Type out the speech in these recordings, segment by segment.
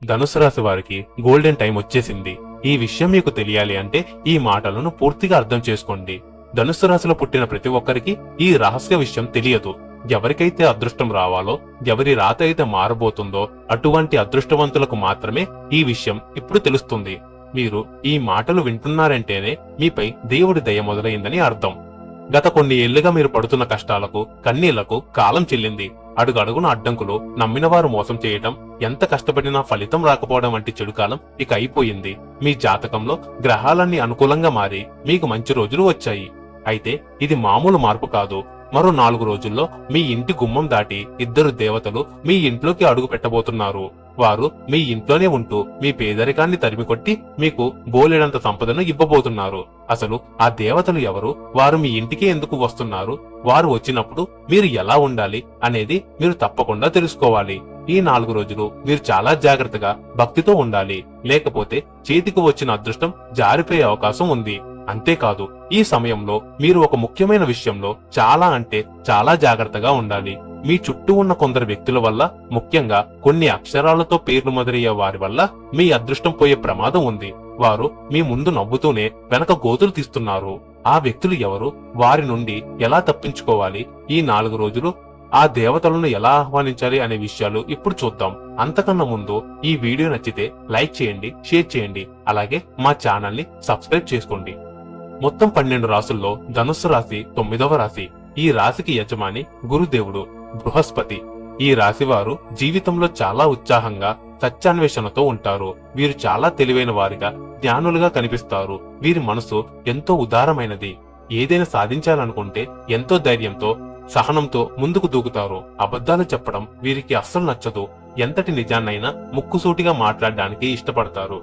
ధనుసు రాశి వారికి గోల్డెన్ టైం వచ్చేసింది. ఈ విషయం మీకు తెలియాలి అంటే ఈ మాటలను పూర్తిగా అర్థం చేసుకోండి. ధనుసు రాశిలో పుట్టిన ప్రతి ఒక్కరికి ఈ రహస్య విషయం తెలియదు. ఎవరికైతే అదృష్టం రావాలో, ఎవరి రాత అయితే మారబోతుందో అటువంటి అదృష్టవంతులకు మాత్రమే ఈ విషయం ఇప్పుడు తెలుస్తుంది. మీరు ఈ మాటలు వింటున్నారంటేనే మీపై దేవుడి దయ మొదలైందని అర్థం. గత కొన్ని ఏళ్లుగా మీరు పడుతున్న కష్టాలకు, కన్నీళ్లకు కాలం చెల్లింది. అడుగడుగున అడ్డంకులు, నమ్మిన వారు మోసం చేయటం, ఎంత కష్టపడినా ఫలితం రాకపోవడం వంటి చెడు కాలం ఇక అయిపోయింది. మీ జాతకంలో గ్రహాలన్నీ అనుకూలంగా మారి మీకు మంచి రోజులు వచ్చాయి. అయితే ఇది మామూలు మార్పు కాదు. మరో 4 రోజుల్లో మీ ఇంటి గుమ్మం దాటి 2 దేవతలు మీ ఇంట్లోకి అడుగు పెట్టబోతున్నారు. వారు మీ ఇంట్లోనే ఉంటూ మీ పేదరికాన్ని తరిమికొట్టి మీకు బోలెడంత సంపదను ఇవ్వబోతున్నారు. అసలు ఆ దేవతలు ఎవరు? వారు మీ ఇంటికి ఎందుకు వస్తున్నారు? వారు వచ్చినప్పుడు మీరు ఎలా ఉండాలి అనేది మీరు తప్పకుండా తెలుసుకోవాలి. ఈ 4 రోజులు మీరు చాలా జాగ్రత్తగా, భక్తితో ఉండాలి. లేకపోతే చేతికి వచ్చిన అదృష్టం జారిపోయే అవకాశం ఉంది. అంతేకాదు, ఈ సమయంలో మీరు ఒక ముఖ్యమైన విషయంలో చాలా అంటే చాలా జాగ్రత్తగా ఉండాలి. మీ చుట్టూ ఉన్న కొందరు వ్యక్తుల వల్ల, ముఖ్యంగా కొన్ని అక్షరాలతో పేర్లు మొదలయ్యే వారి వల్ల మీ అదృష్టం పోయే ప్రమాదం ఉంది. వారు మీ ముందు నవ్వుతూనే వెనక గోతులు తీస్తున్నారు. ఆ వ్యక్తులు ఎవరు? వారి నుండి ఎలా తప్పించుకోవాలి? ఈ 4 రోజులు ఆ దేవతలను ఎలా ఆహ్వానించాలి అనే విషయాలు ఇప్పుడు చూద్దాం. అంతకన్నా ముందు ఈ వీడియో నచ్చితే లైక్ చేయండి, షేర్ చేయండి, అలాగే మా ఛానల్ ని సబ్స్క్రైబ్ చేసుకోండి. మొత్తం 12 రాసుల్లో ధనుస్సు రాశి 9వ రాశి. ఈ రాశికి యజమాని గురుదేవుడు బృహస్పతి. ఈ రాశి వారు జీవితంలో చాలా ఉత్సాహంగా, సత్యాన్వేషణతో ఉంటారు. వీరు చాలా తెలివైన వారిగా, జ్ఞానులుగా కనిపిస్తారు. వీరి మనసు ఎంతో ఉదారమైనది. ఏదైనా సాధించాలనుకుంటే ఎంతో ధైర్యంతో, సహనంతో ముందుకు దూకుతారు. అబద్ధాలు చెప్పడం వీరికి అస్సలు నచ్చదు. ఎంతటి నిజాన్నైనా ముక్కుసూటిగా మాట్లాడడానికి ఇష్టపడతారు.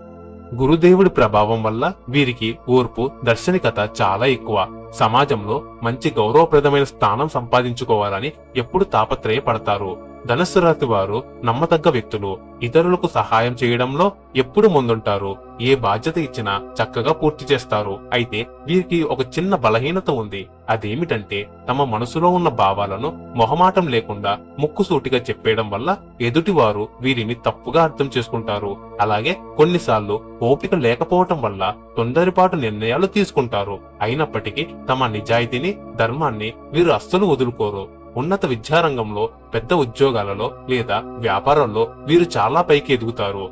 గురుదేవుడి ప్రభావం వల్ల వీరికి ఓర్పు, దర్శనికత చాలా ఎక్కువ. సమాజంలో మంచి గౌరవప్రదమైన స్థానం సంపాదించుకోవాలని ఎప్పుడు తాపత్రయపడతారు. ధనుస్సు రాశి వారు నమ్మదగ్గ వ్యక్తులు. ఇతరులకు సహాయం చేయడంలో ఎప్పుడు ముందుంటారు. ఏ బాధ్యత ఇచ్చినా చక్కగా పూర్తి చేస్తారు. అయితే వీరికి ఒక చిన్న బలహీనత ఉంది. అదేమిటంటే తమ మనసులో ఉన్న భావాలను మొహమాటం లేకుండా ముక్కుసూటిగా చెప్పేయడం వల్ల ఎదుటివారు వీరిని తప్పుగా అర్థం చేసుకుంటారు. అలాగే కొన్నిసార్లు ఓపిక లేకపోవటం వల్ల తొందరపాటు నిర్ణయాలు తీసుకుంటారు. అయినప్పటికీ తమ నిజాయితీని, ధర్మాన్ని వీరు అస్సలు వదులుకోరు. ఉన్నత విద్యారంగంలో, పెద్ద ఉద్యోగాలలో లేదా వ్యాపారంలో వీరు చాలా పైకి ఎదుగుతారు.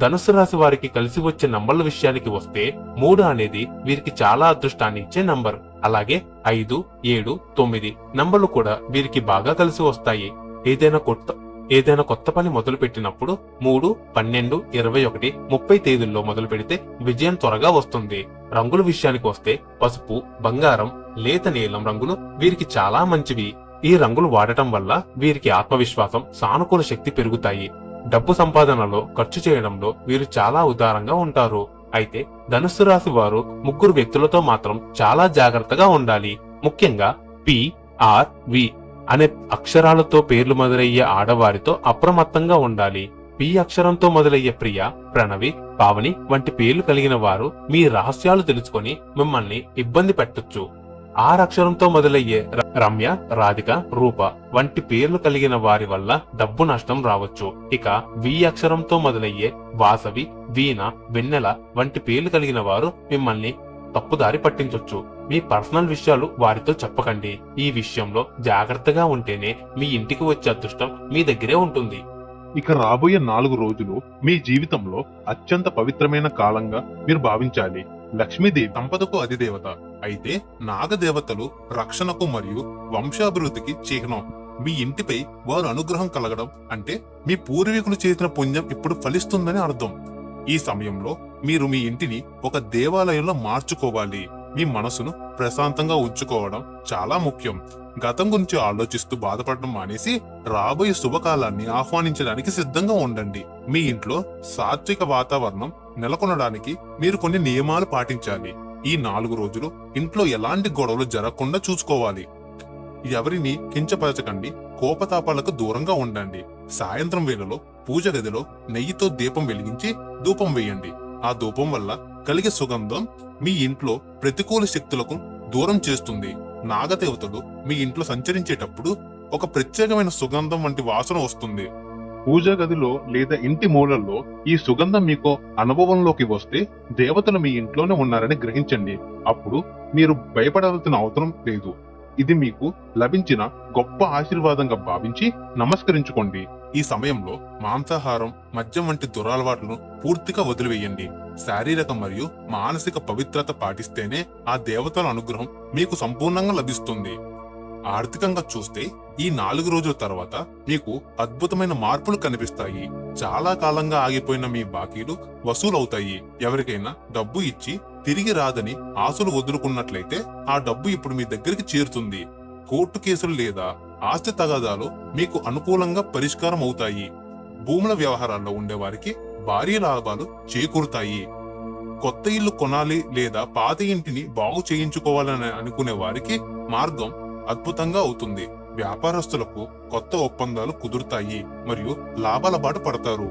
ధనుస్సు రాశి వారికి కలిసి వచ్చే నంబర్ల విషయానికి వస్తే 3 అనేది వీరికి చాలా అదృష్టాన్ని ఇచ్చే నంబర్. అలాగే 5, 7, 9 నంబర్లు కూడా వీరికి బాగా కలిసి వస్తాయి. ఏదైనా కొత్త పని మొదలు పెట్టినప్పుడు 3, 12, 21, 30 తేదీల్లో మొదలు పెడితే విజయం త్వరగా వస్తుంది. రంగుల విషయానికి వస్తే పసుపు, బంగారం, లేత నీలం రంగులు వీరికి చాలా మంచివి. ఈ రంగులు వాడటం వల్ల వీరికి ఆత్మవిశ్వాసం, సానుకూల శక్తి పెరుగుతాయి. డబ్బు సంపాదనలో, ఖర్చు చేయడంలో వీరు చాలా ఉదారంగా ఉంటారు. అయితే ధనుస్సు రాశి వారు 3 వ్యక్తులతో మాత్రం చాలా జాగ్రత్తగా ఉండాలి. ముఖ్యంగా పి, ఆర్, వి అనే అక్షరాలతో పేర్లు మొదలయ్యే ఆడవారితో అప్రమత్తంగా ఉండాలి. పి అక్షరంతో మొదలయ్యే ప్రియ, ప్రణవి, పావని వంటి పేర్లు కలిగిన వారు మీ రహస్యాలు తెలుసుకొని మిమ్మల్ని ఇబ్బంది పెట్టొచ్చు. ఆర్ అక్షరంతో మొదలయ్యే రమ్య, రాధిక, రూప వంటి పేర్లు కలిగిన వారి వల్ల డబ్బు నష్టం రావచ్చు. ఇక వి అక్షరంతో మొదలయ్యే వాసవి, వీణ, వెన్నెల వంటి పేర్లు కలిగిన వారు మిమ్మల్ని తప్పుదారి పట్టించొచ్చు. మీ పర్సనల్ విషయాలు వారితో చెప్పకండి. ఈ విషయంలో జాగ్రత్తగా ఉంటేనే మీ ఇంటికి వచ్చే అదృష్టం మీ దగ్గరే ఉంటుంది. ఇక రాబోయే 4 రోజులు మీ జీవితంలో అత్యంత పవిత్రమైన కాలంగా మీరు భావించాలి. లక్ష్మీదేవి సంపదకు అధిదేవత అయితే నాగదేవతలు రక్షణకు మరియు వంశాభివృద్ధికి చిహ్నం. మీ ఇంటిపై వారు అనుగ్రహం కలగడం అంటే మీ పూర్వీకులు చేసిన పుణ్యం ఇప్పుడు ఫలిస్తుందని అర్థం. ఈ సమయంలో మీరు మీ ఇంటిని ఒక దేవాలయంలో మార్చుకోవాలి. మీ మనసును ప్రశాంతంగా ఉంచుకోవడం చాలా ముఖ్యం. గతం గురించి ఆలోచిస్తూ బాధపడడం మానేసి రాబోయే శుభకాలాన్ని ఆహ్వానించడానికి సిద్ధంగా ఉండండి. మీ ఇంట్లో సాత్విక వాతావరణం నెలకొనడానికి మీరు కొన్ని నియమాలు పాటించాలి. ఈ 4 రోజులు ఇంట్లో ఎలాంటి గొడవలు జరగకుండా చూసుకోవాలి. ఎవరిని కించపరచకండి. కోపతాపాలకు దూరంగా ఉండండి. సాయంత్రం వేళలో పూజ గదిలో నెయ్యితో దీపం వెలిగించి ధూపం వేయండి. ఆ ధూపం వల్ల కలిగే సుగంధం మీ ఇంట్లో ప్రతికూల శక్తులకు దూరం చేస్తుంది. నాగదేవతలు మీ ఇంట్లో సంచరించేటప్పుడు ఒక ప్రత్యేకమైన సుగంధం వంటి వాసన వస్తుంది. పూజా గదిలో లేదా ఇంటి మూలల్లో ఈ సుగంధం మీకు అనుభవంలోకి వస్తే దేవతలు మీ ఇంట్లోనే ఉన్నారని గ్రహించండి. అప్పుడు మీరు భయపడాల్సిన అవసరం లేదు. ఇది మీకు లభించిన గొప్ప ఆశీర్వాదంగా భావించి నమస్కరించుకోండి. ఈ సమయంలో మాంసాహారం, మద్యం వంటి దురలవాట్లను పూర్తిగా వదిలివేయండి. శారీరక మరియు మానసిక పవిత్రత పాటిస్తేనే ఆ దేవతల అనుగ్రహం మీకు సంపూర్ణంగా లభిస్తుంది. ఆర్థికంగా చూస్తే ఈ 4 రోజుల తర్వాత మీకు అద్భుతమైన మార్పులు కనిపిస్తాయి. చాలా కాలంగా ఆగిపోయిన మీ బాకీలు వసూలవుతాయి. ఎవరికైనా డబ్బు ఇచ్చి తిరిగి రాదని ఆశలు వదులుకున్నట్లయితే ఆ డబ్బు ఇప్పుడు మీ దగ్గరికి చేరుతుంది. కోర్టు కేసులు లేదా ఆస్తి తగాదాలు మీకు అనుకూలంగా పరిష్కారం అవుతాయి. భూముల వ్యవహారాల్లో ఉండేవారికి భారీ లాభాలు చేకూరుతాయి. కొత్త ఇల్లు కొనాలి లేదా పాత ఇంటిని బాగు చేయించుకోవాలని అనుకునే వారికి మార్గం అద్భుతంగా అవుతుంది. వ్యాపారస్తులకు కొత్త ఒప్పందాలు కుదురుతాయి మరియు లాభాల బాట పడతారు.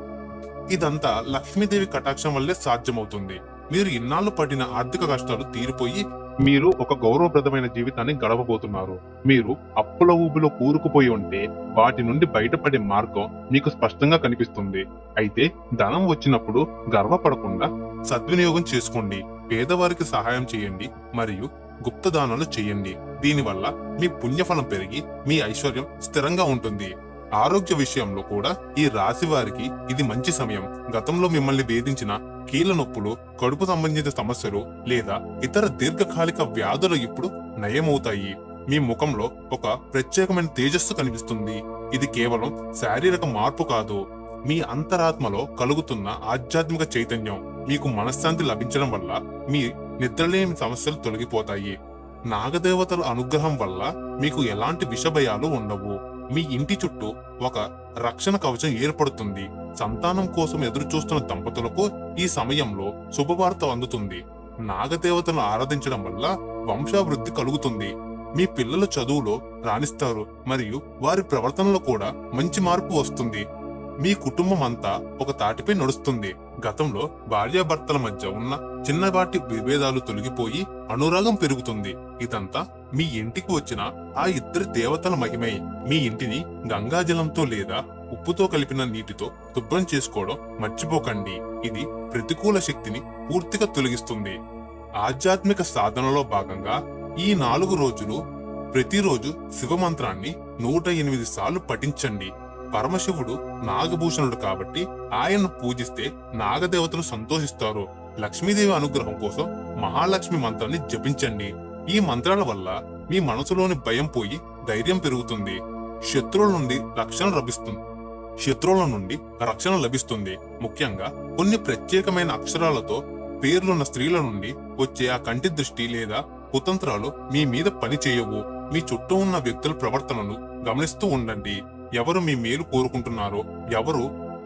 ఇదంతా లక్ష్మీదేవి కటాక్షం వల్లే సాధ్యమవుతుంది. మీరు ఇన్నాళ్లు పడిన ఆర్థిక కష్టాలు తీరిపోయి మీరు ఒక గౌరవప్రదమైన జీవితాన్ని గడపబోతున్నారు. మీరు అప్పుల ఊబిలో కూరుకుపోయి ఉంటే వాటి నుండి బయటపడే మార్గం మీకు స్పష్టంగా కనిపిస్తుంది. అయితే ధనం వచ్చినప్పుడు గర్వపడకుండా సద్వినియోగం చేసుకోండి. పేదవారికి సహాయం చేయండి మరియు గుప్తదానాలు చేయండి. దీనివల్ల మీ పుణ్యఫలం పెరిగి మీ ఐశ్వర్యం స్థిరంగా ఉంటుంది. ఆరోగ్య విషయంలో కూడా ఈ రాశి వారికి ఇది మంచి సమయం. గతంలో మిమ్మల్ని వేధించిన కీళ్ల నొప్పులు, కడుపు సంబంధిత సమస్యలు లేదా ఇతర దీర్ఘకాలిక వ్యాధులు ఇప్పుడు నయమవుతాయి. మీ ముఖంలో ఒక ప్రత్యేకమైన తేజస్సు కనిపిస్తుంది. ఇది కేవలం శారీరక మార్పు కాదు, మీ అంతరాత్మలో కలుగుతున్న ఆధ్యాత్మిక చైతన్యం. మీకు మనశ్శాంతి లభించడం వల్ల మీ నిద్రలేని సమస్యలు తొలగిపోతాయి. నాగదేవతల అనుగ్రహం వల్ల మీకు ఎలాంటి విషభయాలు ఉండవు. మీ ఇంటి చుట్టూ ఒక రక్షణ కవచం ఏర్పడుతుంది. సంతానం కోసం ఎదురు చూస్తున్న దంపతులకు ఈ సమయంలో శుభవార్త అందుతుంది. నాగదేవతను ఆరాధించడం వల్ల వంశాభివృద్ధి కలుగుతుంది. మీ పిల్లల చదువులో రాణిస్తారు మరియు వారి ప్రవర్తనలో కూడా మంచి మార్పు వస్తుంది. మీ కుటుంబం అంతా ఒక తాటిపై నడుస్తుంది. గతంలో భార్యాభర్తల మధ్య ఉన్న చిన్నపాటి విభేదాలు తొలగిపోయి అనురాగం పెరుగుతుంది. ఇదంతా మీ ఇంటికి వచ్చిన ఆ ఇద్దరి దేవతల మహిమే. మీ ఇంటిని గంగాజలంతో లేదా ఉప్పుతో కలిపిన నీటితో శుభ్రం చేసుకోవడం మర్చిపోకండి. ఇది ప్రతికూల శక్తిని పూర్తిగా తొలగిస్తుంది. ఆధ్యాత్మిక సాధనలో భాగంగా ఈ 4 రోజులు ప్రతిరోజు శివమంత్రాన్ని 108 సార్లు పఠించండి. పరమశివుడు నాగభూషణుడు కాబట్టి ఆయన్ను పూజిస్తే నాగదేవతలు సంతోషిస్తారు. లక్ష్మీదేవి అనుగ్రహం కోసం మహాలక్ష్మి మంత్రాన్ని జపించండి. ఈ మంత్రాల వల్ల మీ మనసులోని భయం పోయి ధైర్యం పెరుగుతుంది. శత్రువుల నుండి రక్షణ లభిస్తుంది. ముఖ్యంగా కొన్ని ప్రత్యేకమైన అక్షరాలతో పేర్లున్న స్త్రీల నుండి వచ్చే ఆ కంటి దృష్టి లేదా కుతంత్రాలు మీ మీద పని చేయవు. మీ చుట్టూ ఉన్న వ్యక్తుల ప్రవర్తనను గమనిస్తూ ఉండండి. ఎవరు మీ మేలు కోరుకుంటున్నారో, ఎవరు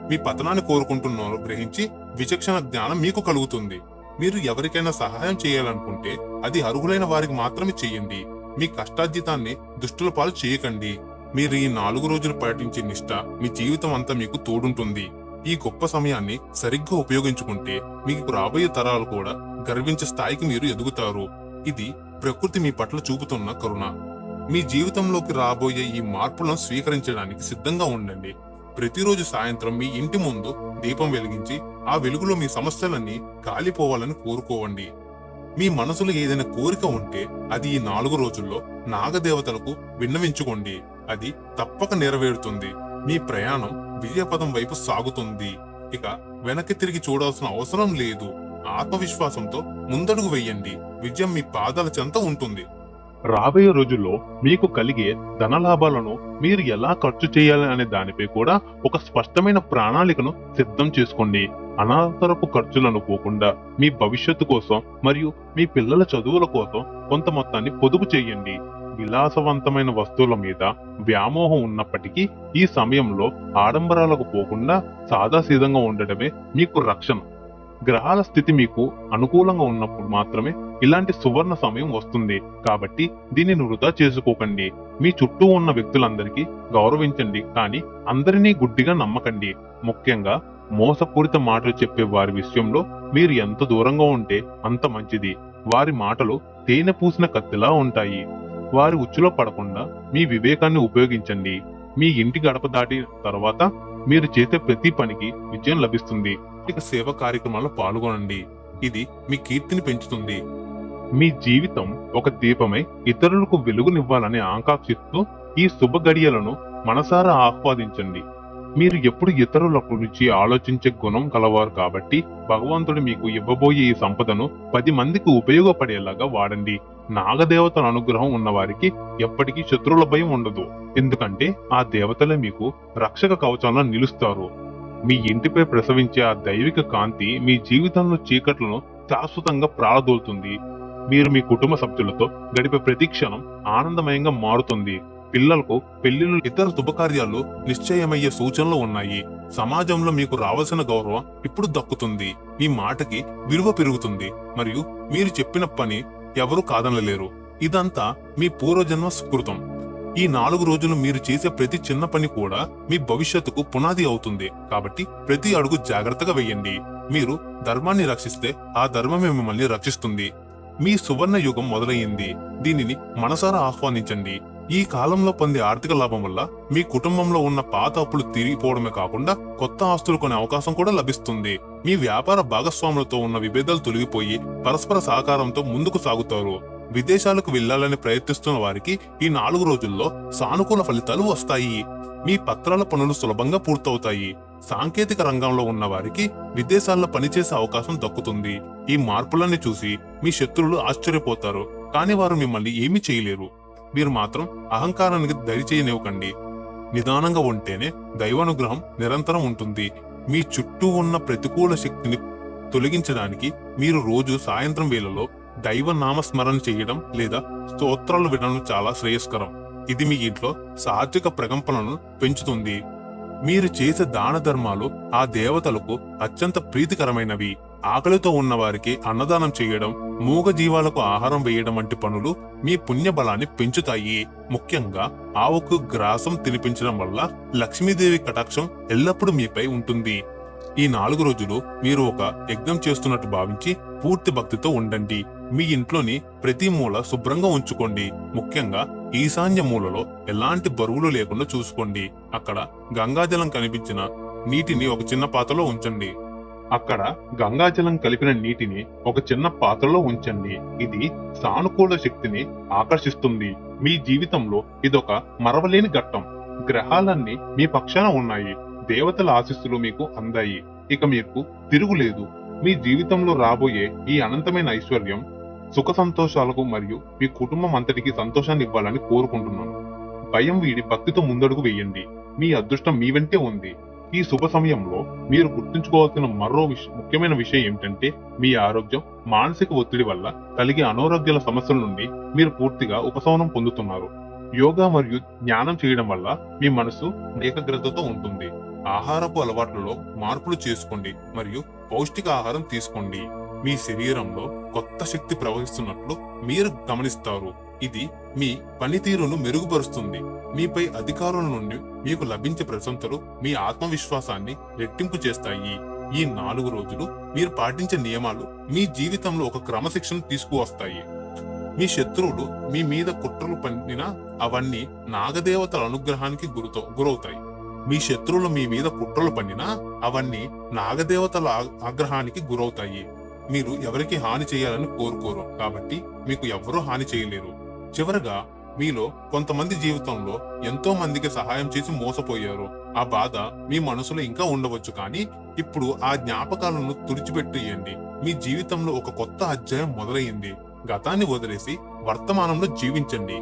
మీ పతనాన్ని కోరుకుంటున్నారో గ్రహించి విచక్షణ జ్ఞానం మీకు కలుగుతుంది. మీరు ఎవరికైనా సహాయం చేయాలనుకుంటే అది అర్హులైన వారికి మాత్రమే చేయండి. మీ కష్టార్జితాన్ని దుష్టుల పాలు చేయకండి. మీరు ఈ 4 రోజులు పాటించే నిష్ఠ మీ జీవితం అంతా మీకు తోడుంటుంది. ఈ గొప్ప సమయాన్ని సరిగ్గా ఉపయోగించుకుంటే మీకు రాబోయే తరాలు కూడా గర్వించే స్థాయికి మీరు ఎదుగుతారు. ఇది ప్రకృతి మీ పట్ల చూపుతున్న కరుణ. మీ జీవితంలోకి రాబోయే ఈ మార్పులను స్వీకరించడానికి సిద్ధంగా ఉండండి. ప్రతిరోజు సాయంత్రం మీ ఇంటి ముందు దీపం వెలిగించి ఆ వెలుగులో మీ సమస్యలన్నీ కాలిపోవాలని కోరుకోవండి. మీ మనసులో ఏదైనా కోరిక ఉంటే అది ఈ 4 రోజుల్లో నాగదేవతలకు విన్నవించుకోండి. అది తప్పక నెరవేరుతుంది. మీ ప్రయాణం విజయపదం వైపు సాగుతుంది. ఇక వెనక్కి తిరిగి చూడాల్సిన అవసరం లేదు. ఆత్మవిశ్వాసంతో ముందడుగు వెయ్యండి. విజయం మీ పాదాల చెంత ఉంటుంది. రాబోయే రోజుల్లో మీకు కలిగే ధనలాభాలను మీరు ఎలా ఖర్చు చేయాలి అనే దానిపై కూడా ఒక స్పష్టమైన ప్రణాళికను సిద్ధం చేసుకోండి. అనవసరపు ఖర్చులను పోకుండా మీ భవిష్యత్తు కోసం మరియు మీ పిల్లల చదువుల కోసం కొంత మొత్తాన్ని పొదుపు చేయండి. విలాసవంతమైన వస్తువుల మీద వ్యామోహం ఉన్నప్పటికీ ఈ సమయంలో ఆడంబరాలకు పోకుండా సాదాసీదంగా ఉండటమే మీకు రక్షణ. గ్రహాల స్థితి మీకు అనుకూలంగా ఉన్నప్పుడు మాత్రమే ఇలాంటి సువర్ణ సమయం వస్తుంది. కాబట్టి దీనిని వృధా చేసుకోకండి. మీ చుట్టూ ఉన్న వ్యక్తులందరికీ గౌరవించండి, కానీ అందరినీ గుడ్డిగా నమ్మకండి. ముఖ్యంగా మోసపూరిత మాటలు చెప్పే వారి విషయంలో మీరు ఎంత దూరంగా ఉంటే అంత మంచిది. వారి మాటలు తేనె పూసిన కత్తిలా ఉంటాయి. వారి ఉచ్చులో పడకుండా మీ వివేకాన్ని ఉపయోగించండి. మీ ఇంటి గడప దాటిన తర్వాత మీరు చేసే ప్రతి పనికి విజయం లభిస్తుంది. ఇక సేవ కార్యక్రమాల్లో పాల్గొనండి. ఇది మీ కీర్తిని పెంచుతుంది. మీ జీవితం ఒక దీపమై ఇతరులకు వెలుగునివ్వాలని ఆకాంక్షిస్తూ ఈ శుభ గడియలను మనసారా ఆస్వాదించండి. మీరు ఎప్పుడు ఇతరుల గురించి ఆలోచించే గుణం కలవారు కాబట్టి భగవంతుడు మీకు ఇవ్వబోయే ఈ సంపదను 10 మందికి ఉపయోగపడేలాగా వాడండి. నాగదేవతల అనుగ్రహం ఉన్నవారికి ఎప్పటికీ శత్రువుల భయం ఉండదు. ఎందుకంటే ఆ దేవతలే మీకు రక్షక కవచంలో నిలుస్తారు. మీ ఇంటిపై ప్రసవించే ఆ దైవిక కాంతి మీ జీవితంలో చీకట్లను శాశ్వతంగా ప్రాళదోలుతుంది. మీరు మీ కుటుంబ సభ్యులతో గడిపే ప్రతి క్షణం ఆనందమయంగా మారుతుంది. పిల్లలకు పెళ్లిళ్ళు, ఇతర శుభకార్యాలు నిశ్చయమయ్యే సూచనలు ఉన్నాయి. సమాజంలో మీకు రావాల్సిన గౌరవం ఇప్పుడు దక్కుతుంది. మీ మాటకి విలువ పెరుగుతుంది మరియు మీరు చెప్పిన పని ఎవరు కాదనలేరు. ఇదంతా మీ పూర్వజన్మ సుకృతం. ఈ 4 రోజులు మీరు చేసే ప్రతి చిన్న పని కూడా మీ భవిష్యత్తుకు పునాది అవుతుంది. కాబట్టి ప్రతి అడుగు జాగ్రత్తగా వేయండి. మీరు ధర్మాన్ని రక్షిస్తే ఆ ధర్మమే మిమ్మల్ని రక్షిస్తుంది. మీ సువర్ణ యుగం మొదలయ్యింది. దీనిని మనసారా ఆహ్వానించండి. ఈ కాలంలో పొందే ఆర్థిక లాభం వల్ల మీ కుటుంబంలో ఉన్న పాత అప్పులు తిరిగిపోవడమే కాకుండా కొత్త ఆస్తులు కొనే అవకాశం కూడా లభిస్తుంది. మీ వ్యాపార భాగస్వాములతో ఉన్న విభేదాలు తొలగిపోయి పరస్పర సహకారంతో ముందుకు సాగుతారు. విదేశాలకు వెళ్లాలని ప్రయత్నిస్తున్న వారికి ఈ 4 రోజుల్లో సానుకూల ఫలితాలు వస్తాయి. మీ పత్రాల పనులు సులభంగా పూర్తవుతాయి. సాంకేతిక రంగంలో ఉన్న వారికి విదేశాల్లో పనిచేసే అవకాశం దక్కుతుంది. ఈ మార్పులన్నీ చూసి మీ శత్రువులు ఆశ్చర్యపోతారు, కానీ వారు మిమ్మల్ని ఏమీ చేయలేరు. మీరు మాత్రం అహంకారానికి దరిచేయనివ్వకండి. నిదానంగా ఉంటేనే దైవానుగ్రహం నిరంతరం ఉంటుంది. మీ చుట్టూ ఉన్న ప్రతికూల శక్తిని తొలగించడానికి మీరు రోజు సాయంత్రం వేళలో దైవ నామస్మరణ చేయడం లేదా స్తోత్రాలు వినడం చాలా శ్రేయస్కరం. ఇది మీ ఇంట్లో సాత్విక ప్రకంపనలను పెంచుతుంది. మీరు చేసే దాన ధర్మాలు ఆ దేవతలకు అత్యంత ప్రీతికరమైనవి. ఆకలితో ఉన్న వారికి అన్నదానం చేయడం, మూగ జీవాలకు ఆహారం వేయడం వంటి పనులు మీ పుణ్య బలాన్ని పెంచుతాయి. ముఖ్యంగా ఆవుకు గ్రాసం తినిపించడం వల్ల లక్ష్మీదేవి కటాక్షం ఎల్లప్పుడూ మీపై ఉంటుంది. ఈ 4 రోజులు మీరు ఒక యజ్ఞం చేస్తున్నట్టు భావించి పూర్తి భక్తితో ఉండండి. మీ ఇంట్లోని ప్రతి మూల శుభ్రంగా ఉంచుకోండి. ముఖ్యంగా ఈశాన్య మూలలో ఎలాంటి బరువులు లేకుండా చూసుకోండి. అక్కడ గంగాజలం కనిపించిన నీటిని ఒక చిన్న పాత్రలో ఉంచండి. అక్కడ గంగాజలం కలిపిన నీటిని ఒక చిన్న పాత్రలో ఉంచండి. ఇది సానుకూల శక్తిని ఆకర్షిస్తుంది. మీ జీవితంలో ఇదొక మరవలేని ఘట్టం. గ్రహాలన్నీ మీ పక్షాన ఉన్నాయి. దేవతల ఆశీస్సులు మీకు అందాయి. ఇక మీకు తిరుగులేదు. మీ జీవితంలో రాబోయే ఈ అనంతమైన ఐశ్వర్యం, సుఖ సంతోషాలకు మరియు మీ కుటుంబం అంతటికి సంతోషాన్ని ఇవ్వాలని కోరుకుంటున్నాను. భయం వీడి భక్తితో ముందడుగు వేయండి. మీ అదృష్టం మీ వెంటే ఉంది. ఈ శుభ సమయంలో మీరు గుర్తుంచుకోవాల్సిన మరో ముఖ్యమైన విషయం ఏమిటంటే మీ ఆరోగ్యం. మానసిక ఒత్తిడి వల్ల కలిగే అనారోగ్యాల సమస్యల నుండి మీరు పూర్తిగా ఉపశమనం పొందుతున్నారు. యోగా మరియు జ్ఞానం చేయడం వల్ల మీ మనసు ఏకాగ్రతతో ఉంటుంది. ఆహారపు అలవాట్లలో మార్పులు చేసుకోండి మరియు పౌష్టిక ఆహారం తీసుకోండి. మీ శరీరంలో కొత్త శక్తి ప్రవహిస్తున్నట్లు మీరు గమనిస్తారు. ఇది మీ పనితీరును మెరుగుపరుస్తుంది. మీపై అధికారుల నుండి మీకు లభించే ప్రశంసలు మీ ఆత్మవిశ్వాసాన్ని రెట్టింపు చేస్తాయి. ఈ 4 రోజులు మీరు పాటించే నియమాలు మీ జీవితంలో ఒక క్రమశిక్షణ తీసుకువస్తాయి. మీ శత్రువులు మీ మీద కుట్రలు పన్నినా అవన్నీ నాగదేవతల అనుగ్రహానికి గురవుతాయి. మీ శత్రువులు మీ మీద కుట్రలు పన్నినా అవన్నీ నాగదేవతల ఆగ్రహానికి గురవుతాయి. మీరు ఎవరికి హాని చేయాలని కోరుకోరు కాబట్టి మీకు ఎవ్వరూ హాని చేయలేరు. చివరగా మీలో కొంతమంది జీవితంలో ఎంతో మందికి సహాయం చేసి మోసపోయారు. ఆ బాధ మీ మనసులో ఇంకా ఉండవచ్చు, కానీ ఇప్పుడు ఆ జ్ఞాపకాలను తుడిచిపెట్టేయండి. మీ జీవితంలో ఒక కొత్త అధ్యాయం మొదలైంది. గతాన్ని వదిలేసి వర్తమానంలో జీవించండి.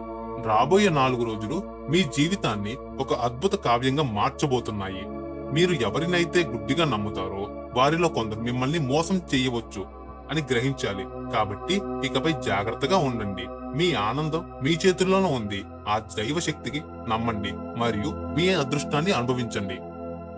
రాబోయే 4 రోజులు మీ జీవితాన్ని ఒక అద్భుత కావ్యంగా మార్చబోతున్నాయి. మీరు ఎవరినైతే గుడ్డిగా నమ్ముతారో వారిలో కొందరు మిమ్మల్ని మోసం చేయవచ్చు అని గ్రహించాలి. కాబట్టి ఇకపై జాగ్రత్తగా ఉండండి. మీ ఆనందం మీ చేతుల్లోనే ఉంది. ఆ దైవ శక్తికి నమ్మండి మరియు మీ అదృష్టాన్ని అనుభవించండి.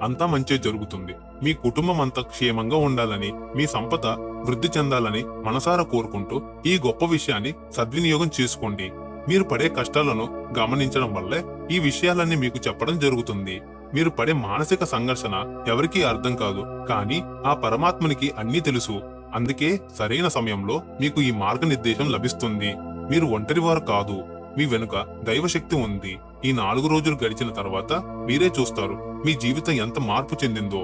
అంతా మంచి జరుగుతుంది. మీ కుటుంబం అంతా క్షేమంగా ఉండాలని, మీ సంపద వృద్ధి చెందాలని మనసారా కోరుకుంటూ ఈ గొప్ప విషయాన్ని సద్వినియోగం చేసుకోండి. మీరు పడే కష్టాలను గమనించడం వల్లే ఈ విషయాలన్నీ మీకు చెప్పడం జరుగుతుంది. మీరు పడే మానసిక సంఘర్షణ ఎవరికీ అర్థం కాదు, కానీ ఆ పరమాత్మనికి అన్నీ తెలుసు. అందుకే సరైన సమయంలో మీకు ఈ మార్గనిర్దేశం లభిస్తుంది. మీరు ఒంటరివారు కాదు. మీ వెనుక దైవశక్తి ఉంది. ఈ 4 రోజులు గడిచిన తర్వాత మీరే చూస్తారు మీ జీవితం ఎంత మార్పు చెందిందో.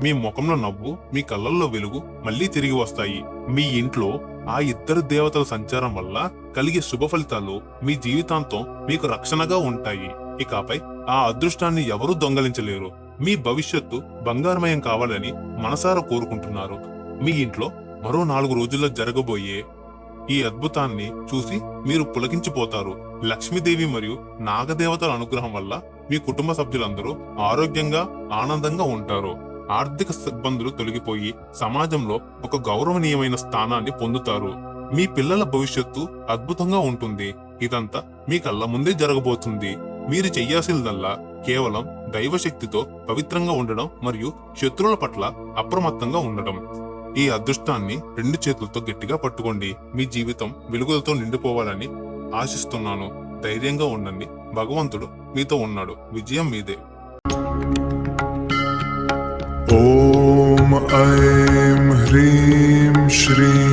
మీ ముఖంలో నవ్వు, మీ కళ్ళల్లో వెలుగు మళ్ళీ తిరిగి వస్తాయి. మీ ఇంట్లో ఆ ఇద్దరు దేవతల సంచారం వల్ల కలిగే శుభ ఫలితాలు మీ జీవితాంతం మీకు రక్షణగా ఉంటాయి. ఇకపై ఆ అదృష్టాన్ని ఎవరూ దొంగలించలేరు. మీ భవిష్యత్తు బంగారమయం కావాలని మనసారా కోరుకుంటున్నారు. మీ ఇంట్లో మరో 4 రోజుల్లో జరగబోయే ఈ అద్భుతాన్ని చూసి మీరు పులకించిపోతారు. లక్ష్మీదేవి మరియు నాగదేవతల అనుగ్రహం వల్ల మీ కుటుంబ సభ్యులందరూ ఆరోగ్యంగా, ఆనందంగా ఉంటారు. ఆర్థిక ఇబ్బందులు తొలగిపోయి సమాజంలో ఒక గౌరవనీయమైన స్థానాన్ని పొందుతారు. మీ పిల్లల భవిష్యత్తు అద్భుతంగా ఉంటుంది. ఇదంతా మీ కళ్ళ ముందే జరగబోతుంది. మీరు చెయ్యాల్సిందల్లా కేవలం దైవశక్తితో పవిత్రంగా ఉండడం మరియు శత్రువుల పట్ల అప్రమత్తంగా ఉండడం. ఈ అదృష్టాన్ని 2 చేతులతో గట్టిగా పట్టుకోండి. మీ జీవితం వెలుగులతో నిండిపోవాలని ఆశిస్తున్నాను. ధైర్యంగా ఉండండి. భగవంతుడు మీతో ఉన్నాడు. విజయం మీదే. ఓం ఐం హ్రీం శ్రీం